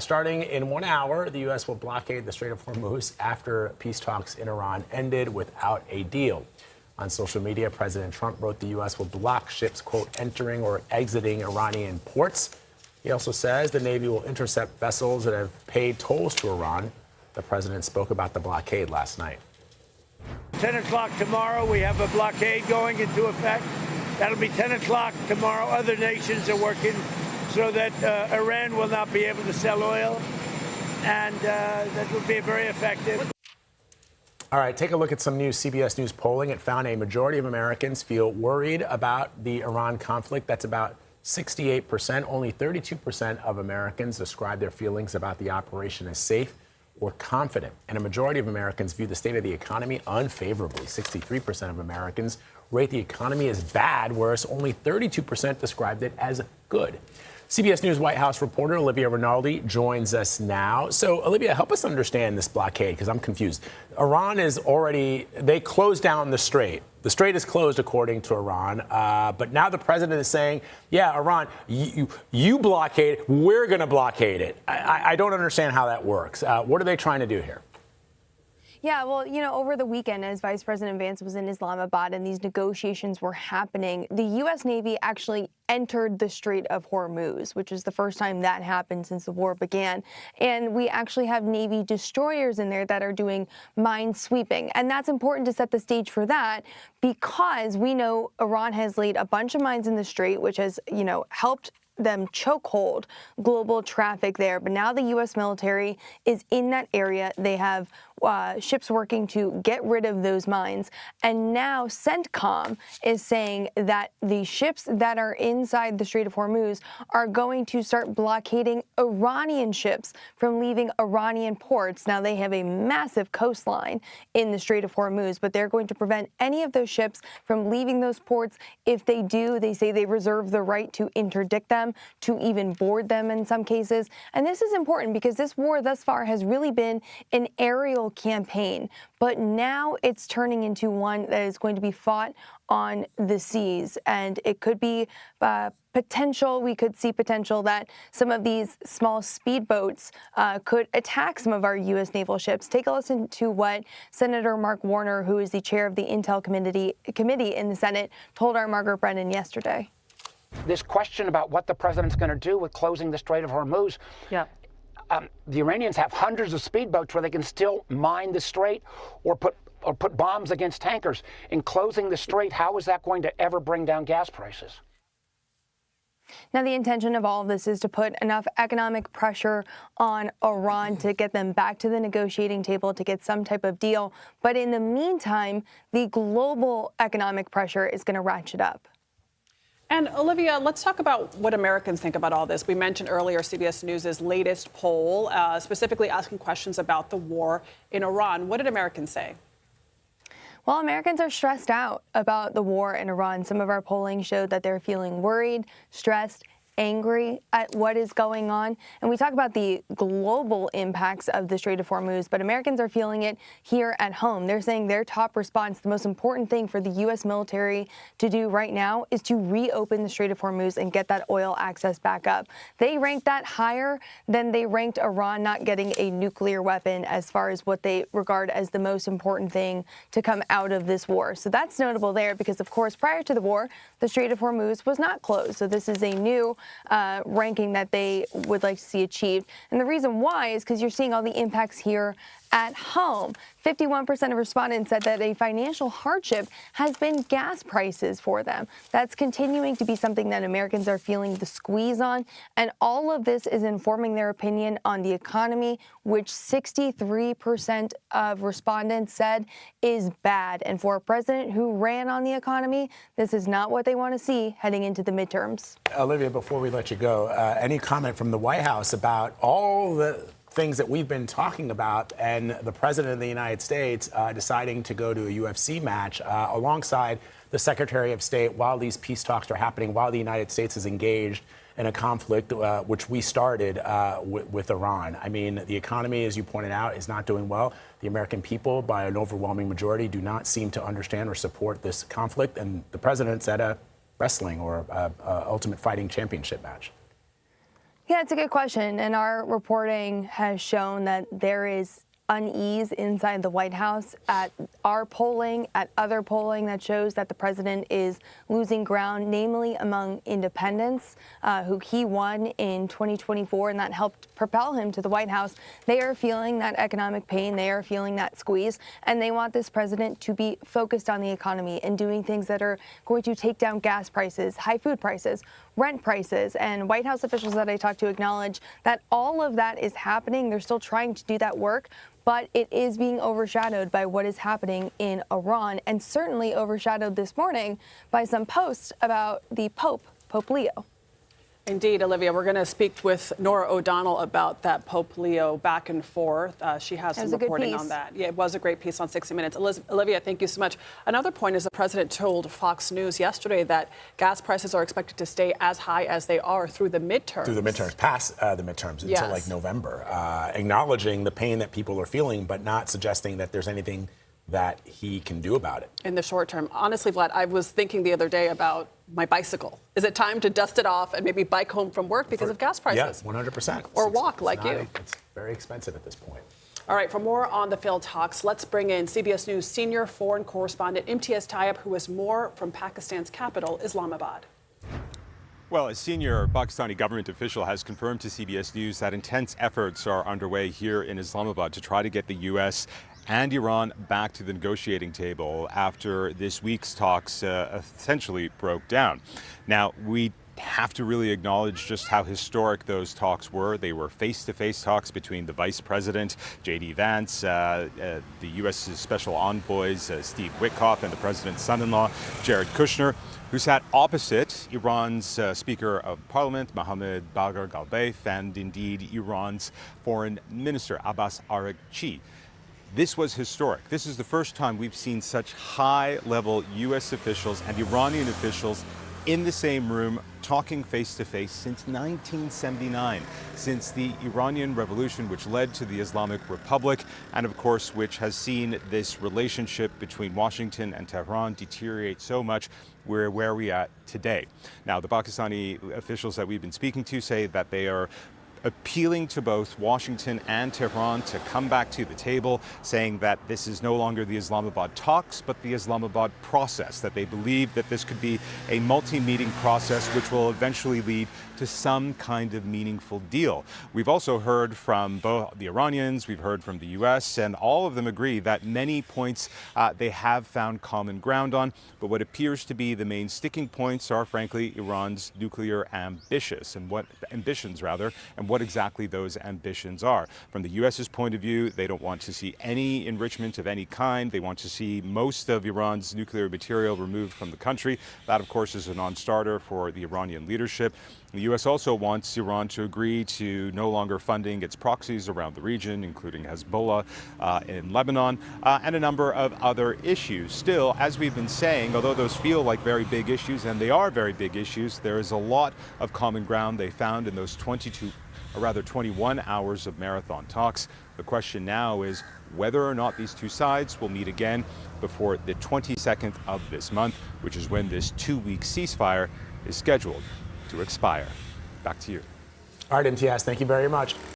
Starting in 1 hour, the U.S. will blockade the Strait of Hormuz after peace talks in Iran ended without a deal. On social media, President Trump wrote the U.S. will block ships, quote, entering or exiting Iranian ports. He also says the Navy will intercept vessels that have paid tolls to Iran. The president spoke about the blockade last night. 10 o'clock tomorrow, we have a blockade going into effect. That'll be 10 o'clock tomorrow. Other nations are working so that Iran will not be able to sell oil, and that will be very effective. All right, take a look at some new CBS News polling. It found a majority of Americans feel worried about the Iran conflict. That's about 68%. Only 32% of Americans describe their feelings about the operation as safe or confident. And a majority of Americans view the state of the economy unfavorably. 63% of Americans rate the economy as bad, whereas only 32% described it as good. CBS News White House reporter Olivia Rinaldi joins us now. So, Olivia, help us understand this blockade, because I'm confused. Iran is already, they closed down the strait. The strait is closed, according to Iran. But now the president is saying, yeah, Iran, you blockade, we're going to blockade it. I don't understand how that works. What are they trying to do here? Yeah, well, over the weekend, as Vice President Vance was in Islamabad and these negotiations were happening, the U.S. Navy actually entered the Strait of Hormuz, which is the first time that happened since the war began. And we actually have Navy destroyers in there that are doing mine sweeping. And that's important to set the stage for that, because we know Iran has laid a bunch of mines in the strait, which has, helped them chokehold global traffic there. But now the U.S. military is in that area. They have ships working to get rid of those mines. And now CENTCOM is saying that the ships that are inside the Strait of Hormuz are going to start blockading Iranian ships from leaving Iranian ports. Now, they have a massive coastline in the Strait of Hormuz, but they're going to prevent any of those ships from leaving those ports. If they do, they say they reserve the right to interdict them, to even board them in some cases. And this is important because this war thus far has really been an aerial campaign, but now it's turning into one that is going to be fought on the seas. And it could be we could see potential that some of these small speedboats could attack some of our U.S. naval ships. Take a listen to what Senator Mark Warner, who is the chair of the Intel Committee in the Senate, told our Margaret Brennan yesterday. This question about what the president's going to do with closing the Strait of Hormuz. Yeah. The Iranians have hundreds of speedboats where they can still mine the strait or put bombs against tankers. In closing the strait, how is that going to ever bring down gas prices? Now, the intention of all of this is to put enough economic pressure on Iran to get them back to the negotiating table, to get some type of deal. But in the meantime, the global economic pressure is going to ratchet up. And Olivia, let's talk about what Americans think about all this. We mentioned earlier CBS News' latest poll, specifically asking questions about the war in Iran. What did Americans say? Well, Americans are stressed out about the war in Iran. Some of our polling showed that they're feeling worried, stressed, angry at what is going on. And we talk about the global impacts of the Strait of Hormuz, but Americans are feeling it here at home. They're saying their top response, the most important thing for the U.S. military to do right now, is to reopen the Strait of Hormuz and get that oil access back up. They ranked that higher than they ranked Iran not getting a nuclear weapon as far as what they regard as the most important thing to come out of this war. So that's notable there because, of course, prior to the war, the Strait of Hormuz was not closed. So this is a new ranking that they would like to see achieved. And the reason why is because you're seeing all the impacts here at home. 51% of respondents said that a financial hardship has been gas prices for them. That's continuing to be something that Americans are feeling the squeeze on. And all of this is informing their opinion on the economy, which 63% of respondents said is bad. And for a president who ran on the economy, this is not what they want to see heading into the midterms. Olivia, before we let you go, any comment from the White House about all the things that we've been talking about and the president of the United States deciding to go to a UFC match alongside the Secretary of State while these peace talks are happening, while the United States is engaged in a conflict which we started with Iran. I mean, the economy, as you pointed out, is not doing well. The American people, by an overwhelming majority, do not seem to understand or support this conflict. And the president's at a wrestling or ultimate fighting championship match. Yeah, it's a good question. And our reporting has shown that there is unease inside the White House at our polling, at other polling that shows that the president is losing ground, namely among independents who he won in 2024, and that helped propel him to the White House. They are feeling that economic pain. They are feeling that squeeze, and they want this president to be focused on the economy and doing things that are going to take down gas prices, high food prices, rent prices. And White House officials that I talked to acknowledge that all of that is happening. They're still trying to do that work, but it is being overshadowed by what is happening in Iran, and certainly overshadowed this morning by some posts about the Pope Leo. Indeed, Olivia, we're going to speak with Nora O'Donnell about that Pope Leo back and forth. She has some reporting on that. Yeah, it was a great piece on 60 Minutes. Olivia, thank you so much. Another point is the president told Fox News yesterday that gas prices are expected to stay as high as they are through the midterms. Through the midterms, past the midterms, until like November, acknowledging the pain that people are feeling, but not suggesting that there's anything that he can do about it. In the short term. Honestly, Vlad, I was thinking the other day about my bicycle. Is it time to dust it off and maybe bike home from work because of gas prices? Yes, 100%. Or walk like you. It's very expensive at this point. All right, for more on the failed talks, let's bring in CBS News senior foreign correspondent Imtiaz Tyab, who has more from Pakistan's capital, Islamabad. Well, a senior Pakistani government official has confirmed to CBS News that intense efforts are underway here in Islamabad to try to get the U.S. and Iran back to the negotiating table after this week's talks essentially broke down. Now, we have to really acknowledge just how historic those talks were. They were face-to-face talks between the Vice President, J.D. Vance, the U.S. Special Envoys, Steve Witkoff, and the President's son-in-law, Jared Kushner, who sat opposite Iran's Speaker of Parliament, Mohammad Bagher Ghalibaf, and indeed Iran's Foreign Minister, Abbas Araghchi. This was historic. This is the first time we've seen such high-level U.S. officials and Iranian officials in the same room talking face-to-face since 1979, since the Iranian Revolution, which led to the Islamic Republic, and of course, which has seen this relationship between Washington and Tehran deteriorate so much. We're where we are today. Now, the Pakistani officials that we've been speaking to say that they are appealing to both Washington and Tehran to come back to the table, saying that this is no longer the Islamabad talks, but the Islamabad process, that they believe that this could be a multi-meeting process which will eventually lead to some kind of meaningful deal. We've also heard from both the Iranians, we've heard from the U.S., and all of them agree that many points they have found common ground on, but what appears to be the main sticking points are, frankly, Iran's nuclear ambitions, and what exactly those ambitions are. From the U.S.'s point of view, they don't want to see any enrichment of any kind. They want to see most of Iran's nuclear material removed from the country. That, of course, is a non-starter for the Iranian leadership. The U.S. also wants Iran to agree to no longer funding its proxies around the region, including Hezbollah in Lebanon, and a number of other issues. Still, as we've been saying, although those feel like very big issues, and they are very big issues, there is a lot of common ground they found in those 21 hours of marathon talks. The question now is whether or not these two sides will meet again before the 22nd of this month, which is when this 2-week ceasefire is scheduled to expire. Back to you. All right, Imtiaz, thank you very much.